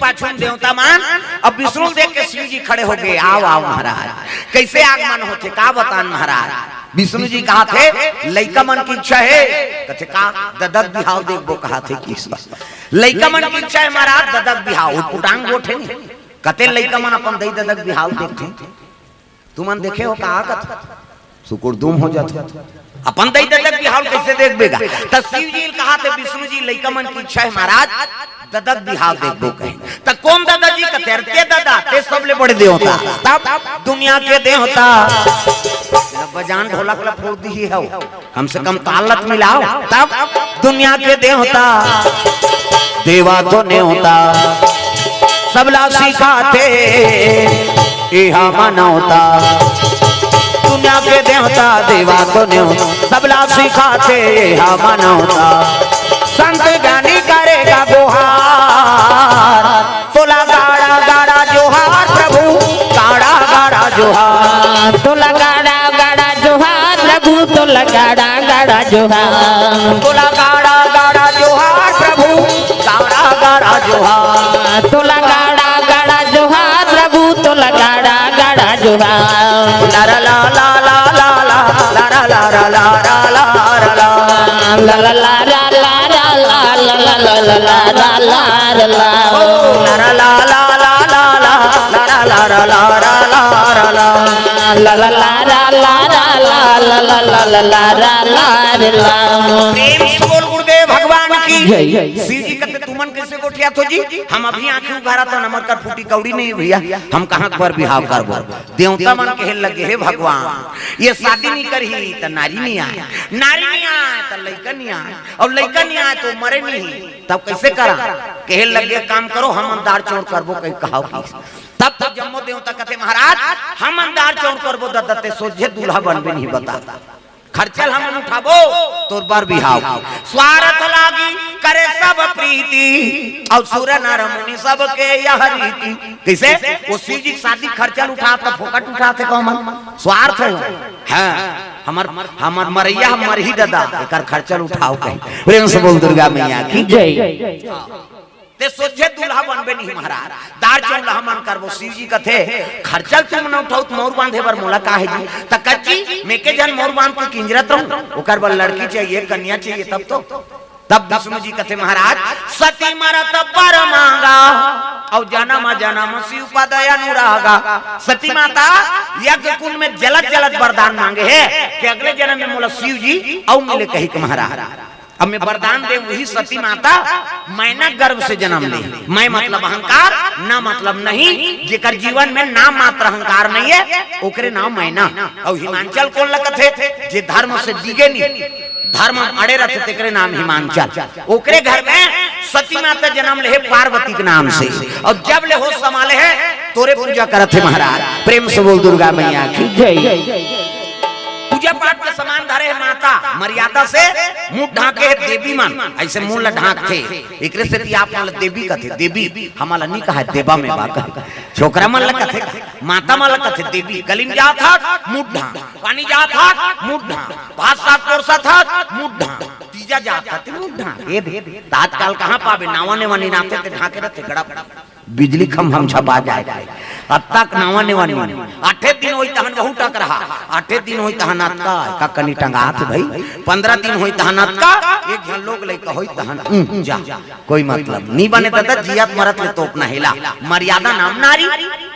पाछू देवता मान। अब विष्णु देख के शिव जी खड़े हो गए, आओ आओ महाराज, कैसे आगमन होते का बतान महाराज। विष्णु जी कहा थे लइका मन की इच्छा है, कथे का ददक बिहाव देखबो कहा थे कि लइका मन की इच्छा है महाराज ददक बिहाव पुटांग गोठे नहीं कते लइका मन अपन दई ददक बिहाव देखते तुमन देखे हो कहा कथ सुकुर दुम हो जाते अपन दई ददक बिहाव कैसे देख बेगा। त शिव जी कहा थे विष्णु जी लइका मन की इच्छा है महाराज ददक बिहाव देखबो कहे त कौन दादा जी कते के दादा ते सबले बड़े देवता तब दुनिया के देवता बजान ढोलक ला फोड़ दी है हमसे कम तालत मिलाओ तब दुनिया के देवता देवा तो नेवता सबला सिखाते इहा मनौता दुनिया के देवता देवा तो नेवता सबला सिखाते इहा मनौता संत ज्ञानी करेगा गुहार तोला गाड़ा गाड़ा जोहार प्रभु गाड़ा गाड़ा जोहार तोला गाड़ा गाड़ा जोहार प्रभु तोला गाड़ा गाड़ा जोहार तोला गाड़ा गाड़ा जोहार प्रभु गाड़ा गाड़ा जोहार तोला गाड़ा गाड़ा जोहार प्रभु तोला गाड़ा गाड़ा जोहार ला ला ला ला ला ला ला ला ला ला ला ला ला ला भगवान की शिव जी कहते तुमन कैसे गोठिया तो जी हम अभी आंखें उघारा तो नमर कर फूटी कौड़ी नहीं भैया हम कहाँ पर बिहाव करबो देवता मन कहे लगे हे भगवान ये शादी नहीं करी तो नारी नहीं आए नारी नहीं आए तो लड़का नहीं आए और लड़का नहीं आए तो मरे नहीं तब कैसे करा कहे लगे काम करो हम अंधार चोर करबो कहीं कहा तब तो जम्मो देवता कहते महाराज हम अंधार चोर करबो ददते सोझे दूल्हा बनबे नहीं बता खर्चल हम उठाबो तोर बार बिहाव स्वार्थ लागी करे सब प्रीति और सुर नर मुनि सब के यह रीति कैसे वो शिव जी शादी खर्चल उठाता फोकट उठाते को मन स्वार्थ है हमर हमर मरैया हमर ही दादा एकर खर्चल उठाओ कहीं प्रेम से बोल दुर्गा मैया की जय ते सोचे दूल्हा बनबे नहीं महाराज दार चौला मन करबो शिव जी कथे खर्चल तुम न उठाओ मोर बांधे बर मोला का है जी त कच्ची मेके जन मोर बांध के किंजरत रहूं ओकर बर लड़की चाहिए कन्या चाहिए तब विष्णु जी कथे महाराज सती मरत पर मांगा और जन्म जन्म शिव पद अनुरागा सती माता यज्ञ कुल में जलद जलद वरदान मांगे है कि अगले जन्म में मोला शिव जी और मिले कही के महाराज अब मैं वरदान दे वही सती माता मैना गर्भ से जन्म ले मैं मतलब अहंकार ना मतलब नहीं जेकर जीवन में नाम मात्र अहंकार नहीं है ओकरे नाम मैना और हिमांचल कौन लगत है जे धर्म से दिगे नहीं धर्म अड़े रहते तेकरे नाम हिमांचल ओकरे घर में सती माता जन्म ले पार्वती के नाम से और जब ले होश संभाले है तोरे पूजा करत है महाराज प्रेम से बोल दुर्गा मैया की जय पूजा पाठ के समान धरे है माता मर्यादा से मुंह ढाके है देवी मन ऐसे मुंह ला ढाक थे एकरे से आप मन देवी कथे देवी हमारा नहीं कहा देवा में बा कहे छोकरा मन ला कथे माता मन ला कथे देवी गलिम जा था मुंह ढाक पानी जा था मुंह ढाक भात साग कोरसा था मुंह ढाक तीजा जा था मुंह ढाक ये तात्काल कहां पावे नावा ने वनी नाते ते ढाके रहते गड़ा बिजली खम हम छपा जाए अब तक नावा ने वनी आठे दिन होई तहन बहुत टक रहा आठे दिन होई तहन अतका का कनी टंगात भाई 15 दिन होई तहन अतका एक जन लोग लइका होई तहन जा कोई मतलब नहीं बने दादा जियत मरत ले तो अपना हिला मर्यादा नाम नारी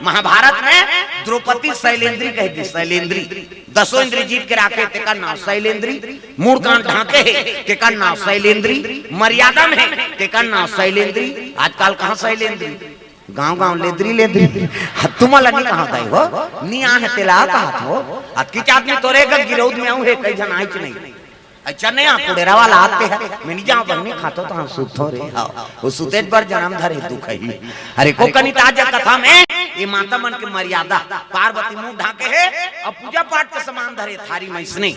महाभारत में द्रौपदी शैलेंद्री कह दी शैलेंद्री दसों इंद्री जीत के राखे तेका नाम शैलेंद्री मूड कान ढाके है तेका नाम शैलेंद्री मर्यादा में तेका नाम शैलेंद्री आजकल कहां शैलेंद्री गांव गांव लेद्री लेद्री तुम्हारा नहीं कहा था हो नी आ है तेला कहा हो अतकी आदमी तोरे का गिरोध में आऊं है कई जन आइच नहीं अच्छा नहीं आ कुड़ेरा वाला आते हैं मैं नहीं जाऊं बन्नी खातो तो हम सुतो रे हां वो सुतेज पर जन्म धरे दुख है अरे को कनी ताजा कथा में ये माता मन के मर्यादा पार्वती मुंह ढाके है और पूजा पाठ के समान धरे थारी मैसने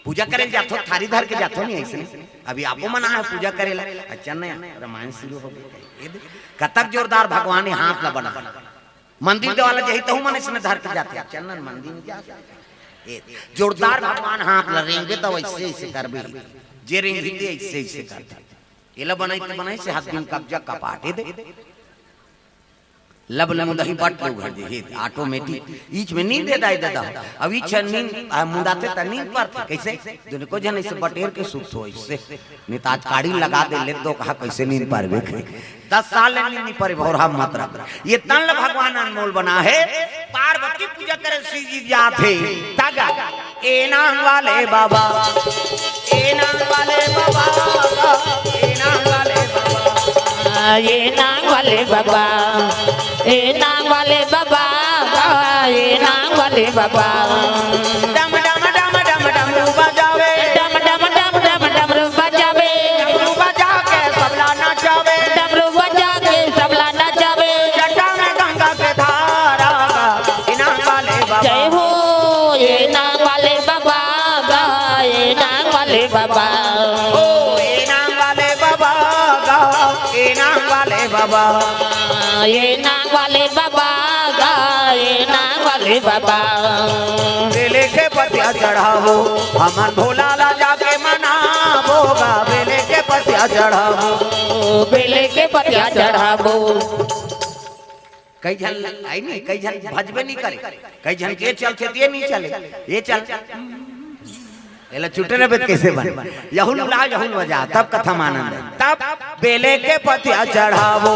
पूजा करे जातो थारी धर के जातो नहीं ऐसे अभी आपको मना है पूजा करेला अच्छा नहीं रामायण शुरू हो गई कतक जोरदार भगवान ने हाथ ला बना मंदिर दे वाला जही तहु मन इसने धर के जाते चंदन मंदिर में जा जोरदार भगवान हाथ ला रेंगे तो ऐसे ऐसे करबे जे रेंगे ऐसे ऐसे करते एला बनाई से हाथ दिन कब्जा कपाटे दे लब लमुदही बट लो घर जे ऑटोमेटिक ईच में नींद दे दादा अब ईच नींद मुंडाते त नींद पर कैसे दुने को जन से बटेर के सुख हो इससे नहीं ताज काड़ी लगा दे ले दो कहा कैसे नींद पारबे 10 साल नींद नहीं पारे भौरा मात्रा ये तन भगवान अनमोल बना है पार्वती पूजा करे शिव जी जाते तागा ए नाम वाले बाबा ए नाम वाले बाबा ए नाम वाले बाबा ये नाग वाले बाबा ए नाग वाले बाबा ये नाग वाले बाबा डम डम डम डम डमरू बजावे डम डम डम डम डमरू बजावे डमरू बजा के सबला नचावे डमरू बजा के सबला नचावे जटा में गंगा के धारा इनाम वाले बाबा जय हो ये नाग वाले बाबा ये नाग वाले बाबा ओ इनाम वाले बाबा इनाम वाले बाबा ये नाग वाले बाबा ये नाग वाले बाबा बेले के पतिया चढ़ावो हमन भोला ला जाके मनावोगा बेले के पतिया चढ़ावो बेले के पतिया चढ़ावो कई जन आई नहीं कई जन भजबे नहीं करे कई जन के चलते ये नहीं चले ये चल एला छुटे बेत कैसे बन यहुल ला यहुल बजा तब कथा आनंद है तब बेले के पतिया चढ़ावो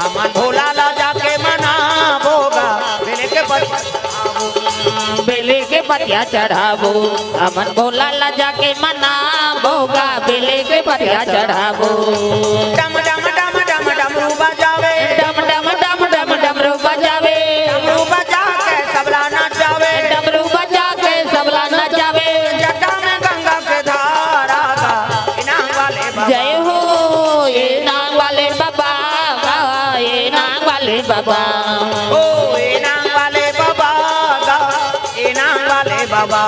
हमन भोला ला जाके मनावोगा बेले के पतिया बेले के पतिया चढ़ावो हमन भोला ला जाके मनावोगा बेले के पतिया चढ़ावो डम डम डम डम डमरू बजावे डम डम डम डम डमरू बजावे डमरू बजा के सबला नचावे डमरू बजा के सबला नचावे जटा में गंगा के धारा का इनाम वाले बाबा जय हो ये नाग वाले बाबा ये नाग वाले बाबा ओ इनाम वाले बाबा इनाम वाले बाबा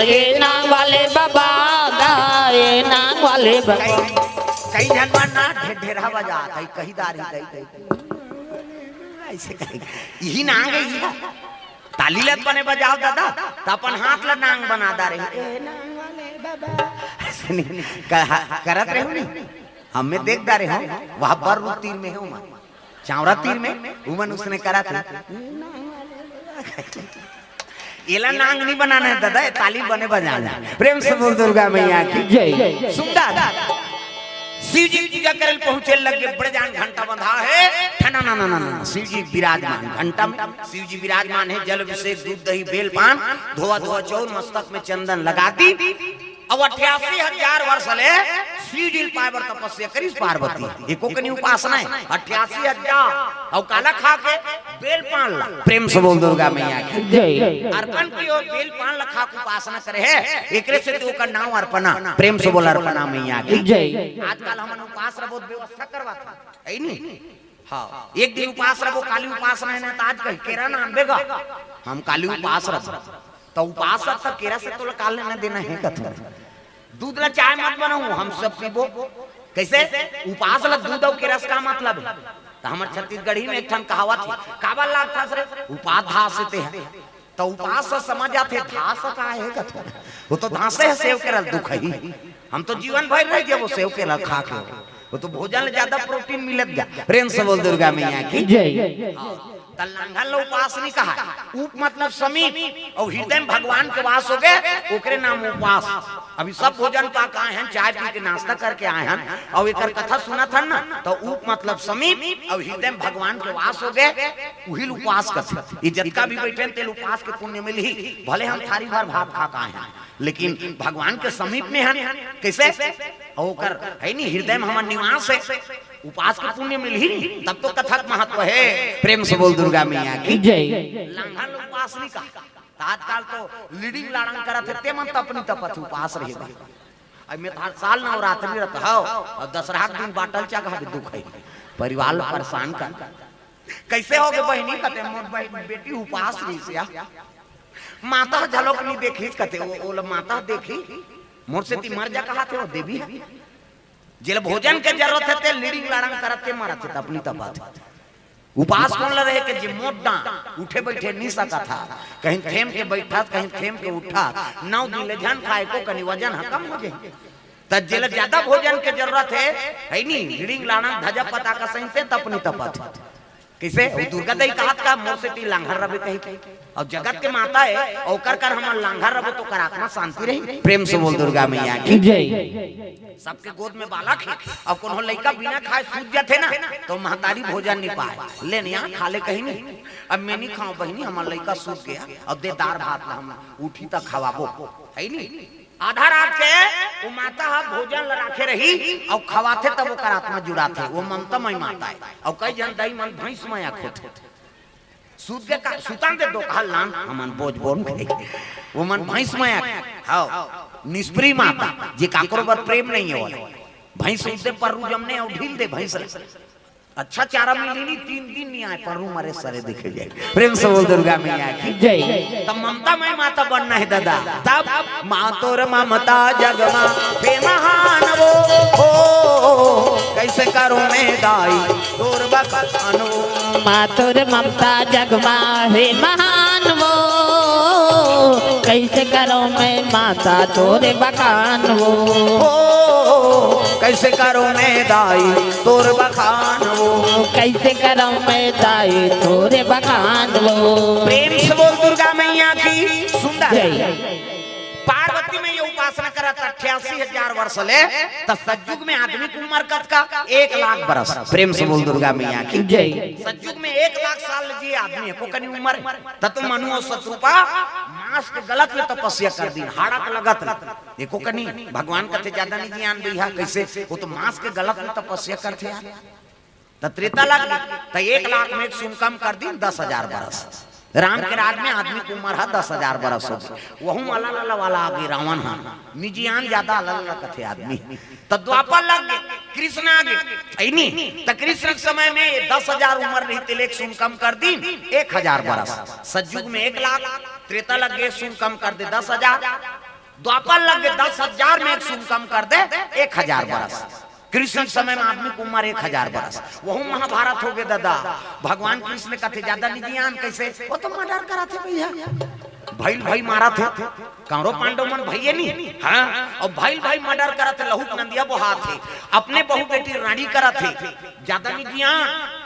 ये नाग वाले बाबा ये नाग वाले बाबा कई जनवा ना ढेढेरा बजा कई कहीं दारी कई ऐसे कहीं यही नांग है ये ताली लत बने बजाओ दादा तो अपन हाथ ला नांग बना दा रही नांग वाले बाबा ऐसे नहीं करत रहे नहीं हमें देख दा रहे हो वहां पर रूप तीर में है उमन चावरा तीर में उमन उसने करा था एला नांग नहीं बनाना है दादा ताली बने बजाना प्रेम से बोल दुर्गा मैया की जय सुंदर शिव जी पूजा करल पहुंचे लगे बड़े जान घंटा बंधा है ठना ना ना ना शिव जी विराजमान घंटा में शिव जी विराजमान है जल अभिषेक दूध दही बेल पान धोआ धोआ चौर मस्तक में चंदन लगाती अब 88,000 वर्ष ले शिव जी पावर तपस्या करी पार्वती एको कनी उपासना है 88,000 और काला खा के बेल पान ला प्रेम से बोल दुर्गा मैया की जय अर्पण की और बेल पान ला खा के उपासना करे है एकरे से तो का नाम अर्पणा प्रेम से बोल अर्पणा मैया की जय आजकल हमन उपास रबो व्यवस्था करवा था है नहीं हां एक दिन उपास रबो काली उपासना है ना तो आज कह केरा ना आनबेगा हम काली उपास रब तो उपास तक केरा से तो काल लेना देना है कथा दूध ला चाय मत बनाऊं हम सब पीबो कैसे उपास ला दूध और केरा का मतलब है तो हमर छत्तीसगढ़ी में एक ठन कहावत है काबल लाग था रे उपास धासते हैं तो उपास से समझ आते धास का है कथा वो तो धासे है सेव केरल दुख है हम तो जीवन भर रह गए वो सेव केरल खा के वो तो भोजन ज्यादा प्रोटीन मिलत जा प्रेम से बोल दुर्गा मैया की जय तल्लांघल उपास नहीं कहा उप मतलब समीप और हृदय में भगवान के वास हो गए ओकरे नाम उपास अभी सब भोजन पा के आए हैं चाय पी के नाश्ता करके आए हैं और एक कथा सुना था ना तो उप मतलब समीप और हृदय में भगवान के वास हो गए वही उपास करते ये जतका भी बैठे तेल उपास के पुण्य मिल ही भले हम थारी भर भात खा के आए हैं लेकिन भगवान के समीप में है कैसे होकर है नहीं हृदय में हमारा निवास है उपास के पुण्य मिल ही तब तो कथा महत्व है प्रेम से बोल दुर्गा मैया की जय लांघन उपास नहीं का आजकल तो लीडिंग लाड़ंग करत है ते मन तपनी तपत उपास रहे अब मैं हर साल नवरात्रि रहता हो और दशहरा के दिन बाटल चा कहा दुख है परिवार परेशान कर कैसे होगे बहनी कहते मोर बेटी उपास रही से माता झलक नहीं देखी कहते वो माता देखी मोर से ती मर जा कहा थे वो देवी जेल भोजन के जरूरत है ते लीडिंग लाड़ंग करते मारत है अपनी तबात उपास कौन रहे के जे मोटा उठे बैठे नहीं सका था कहीं थेम के बैठा कहीं थेम के उठा 9 दिन ले जान खाए को कनी वजन कम हो जाए त जेल ज्यादा भोजन के जरूरत है नहीं लीडिंग लाड़ंग धजा पता का सही से तपनी तपत कैसे दुर्गा दई कहत का मोर से ती लांघर रबे कही और जगत के माता है और कर हमर लांघर रबे तो कर आत्मा शांति रही। प्रेम से बोल दुर्गा मैया की जय। सबके गोद में बालक है और कोनो लड़का बिना खाए सूत जाते ना तो महतारी भोजन नहीं पाए ले यहाँ खा ले कहीं नहीं। अब मैं नहीं खाऊं बहनी हमार लड़का सूत गया और दे दार भात ला हम उठी तक खवाबो है नहीं। आधा रात के वो माता हा भोजन राखे रही और खवाते तब वो आत्मा जुड़ाते वो ममता मई माता है और कई जन दई मन भैंस में आखोते सूत के का सुतान दे दो कहल लान हमन बोझ बोन के वो मन भैंस में आख हां निष्प्री माता जे काकरो पर प्रेम नहीं हो भैंस उसे पररू जमने और ढील दे भैंस अच्छा चारा मिली नहीं 3 दिन नहीं आए पररू मरे सरे दिखे जाए। प्रेम से बोल दुर्गा मैया की जय। तब ममता में माता बनना है दादा तब माँ तोर ममता जगमा बे महान वो हो कैसे करूं मैं दाई तोर बखान वो माँ तोर ममता जगमा है महान वो कैसे करो मैं माता तोरे बखान वो कैसे करूं मैं दाई तोर बखान वो कैसे करो मैं दाई तोरे बखान वो। प्रेम से बोल दुर्गा मैया की सुंदर जय। पार्वती में ये उपासना करा 88,000 वर्ष ले तो सतयुग में आदमी की उम्र कत का 1 लाख बरस। प्रेम से बोल दुर्गा मैया की जय। सतयुग में 1 लाख साल जी आदमी को कनी उम्र तत मनु और शत्रुपा मांस के गलत में तपस्या कर दी हाड़ा का लगत देखो कनी भगवान कथे ज्यादा नहीं ज्ञान दिया कैसे वो तो मांस के गलत में तपस्या करते यार तो त्रेता लग तो 1 लाख में सुन कम कर दी 10,000 बरस। राम के राज में आदमी की उम्र है 10,000 बरस हो वहू अल्लाह वाला आगे रावण है निजियान ज्यादा अल्लाह कथे आदमी तो द्वापर लग गए कृष्ण आगे नहीं तो कृष्ण के समय में 10,000 उम्र रही तिलेक सुन कम कर दी 1,000 बरस। सतयुग में 1 लाख त्रेता लग गए सुन कम कर दे 10,000 द्वापर लग गए 10,000 में एक सुन कम कर दे 1,000 बरस। कृष्ण समय में आदमी की उम्र 1,000 बरस वही महाभारत हो गए दादा। भगवान कृष्ण कथे ज्यादा निधियान कैसे वो तो मर्डर करा थे भैया भाई भाई मारा थे कौरव पांडव मन भैया नहीं हाँ और भाई मर्डर करा थे लहू नंदिया बहा थे अपने बहू बेटी रानी करा थे ज्यादा निधियान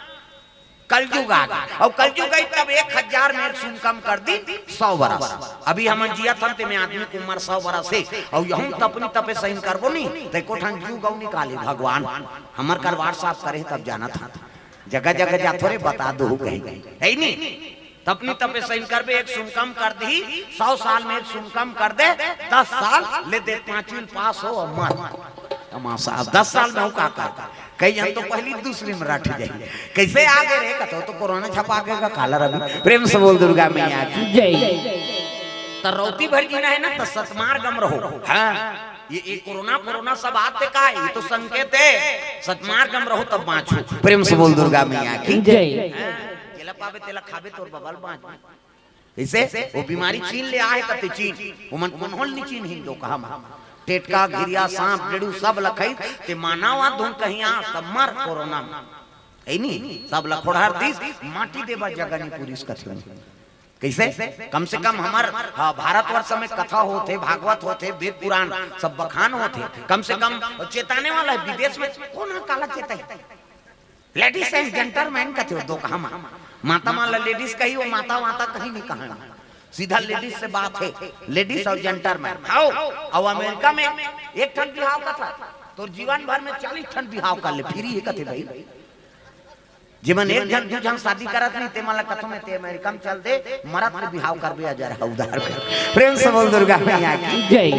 कलयुग आ गया और कलयुग आई तब 1,000 में सुन कम कर दी 100 बरस। अभी हम जिया तंत्र में आदमी की उम्र 100 बरस है और यहूं तपनी तपे सही करबो नहीं ते कोठन जीव गौ निकाले भगवान हमर कर व्हाट्सएप करे तब जाना था जगह जगह जा थोड़े बता दो कहीं है नहीं तपनी तपे सही करबे एक सुन कम कर दी 100 साल में एक सुन कम कर दे 10 साल ले दे 5वीं पास हो और मर तमाशा 10 साल में का करता कई जन तो पहली दूसरी में रट जाए कैसे आगे रे कतो तो कोरोना छपा के का काला रवि। प्रेम से बोल दुर्गा मैया की जय। तरौती भर जीना है ना तो सतमार्गम रहो हाँ ये कोरोना सब आते का ये तो संकेत है सतमार्गम रहो तब बाँचो। प्रेम से बोल दुर्गा मैया की जय। तेला पावे तेला खावे तोर बबल बाँच ऐसे वो बीमारी चीन ले आए कते चीन वो मन होल नहीं चीन हिंदो कहा टेटका घिरिया सांप डेड़ू सब लखई ते मानवा धुन कहीं आ तब मर कोरोना है नहीं सब लखोड़ार दिस माटी देवा जगह नहीं पुलिस कथे कैसे कम से कम हमार भारतवर्ष में कथा होते भागवत होते वेद पुराण सब बखान होते कम से कम चेताने वाला है विदेश में कौन काला चेता लेडीज एंड जेंटलमैन कथे हो दो कहा माता माला लेडीज कही वो माता माता कहीं नहीं कहा सीधा लेडीज से बात है लेडीज और जेंटलमैन आओ और अमेरिका में एक ठन बिहाव का था तो जीवन भर में 40 ठन बिहाव कर ले फिर ये कथे भाई जीवन एक जन दो जन शादी करत नहीं ते माला कथो में ते अमेरिका में चल दे मरत में बिहाव कर बे 1000 उधार। प्रेम से बोल दुर्गा मैया की जय।